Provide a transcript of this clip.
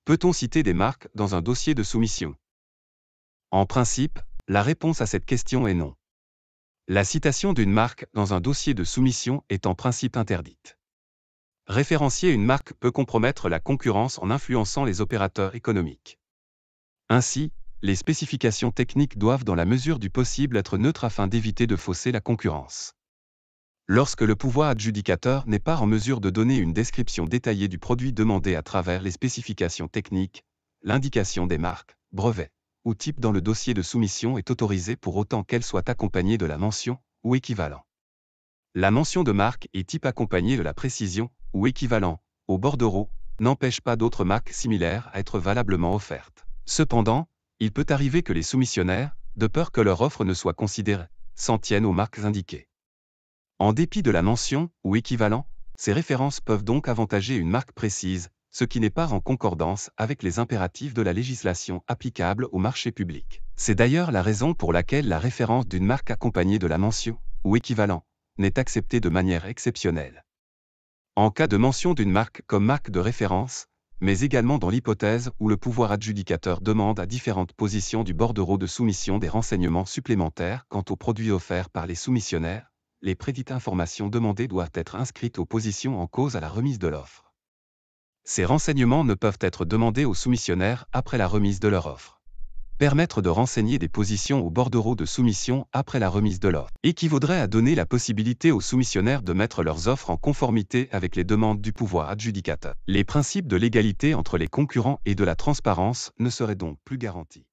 Peut-on citer des marques dans un dossier de soumission? En principe, la réponse à cette question est non. La citation d'une marque dans un dossier de soumission est en principe interdite. Référencier une marque peut compromettre la concurrence en influençant les opérateurs économiques. Ainsi, les spécifications techniques doivent dans la mesure du possible être neutres afin d'éviter de fausser la concurrence. Lorsque le pouvoir adjudicateur n'est pas en mesure de donner une description détaillée du produit demandé à travers les spécifications techniques, l'indication des marques, brevets ou types dans le dossier de soumission est autorisée pour autant qu'elle soit accompagnée de la mention ou équivalent. La mention de marque et type accompagnée de la précision ou équivalent au bordereau n'empêche pas d'autres marques similaires à être valablement offertes. Cependant, il peut arriver que les soumissionnaires, de peur que leur offre ne soit considérée, s'en tiennent aux marques indiquées. En dépit de la mention ou équivalent, ces références peuvent donc avantager une marque précise, ce qui n'est pas en concordance avec les impératifs de la législation applicable au marché public. C'est d'ailleurs la raison pour laquelle la référence d'une marque accompagnée de la mention ou équivalent n'est acceptée de manière exceptionnelle. En cas de mention d'une marque comme marque de référence, mais également dans l'hypothèse où le pouvoir adjudicateur demande à différentes positions du bordereau de soumission des renseignements supplémentaires quant aux produits offerts par les soumissionnaires, les prédites informations demandées doivent être inscrites aux positions en cause à la remise de l'offre. Ces renseignements ne peuvent être demandés aux soumissionnaires après la remise de leur offre. Permettre de renseigner des positions au bordereau de soumission après la remise de l'offre équivaudrait à donner la possibilité aux soumissionnaires de mettre leurs offres en conformité avec les demandes du pouvoir adjudicateur. Les principes de l'égalité entre les concurrents et de la transparence ne seraient donc plus garantis.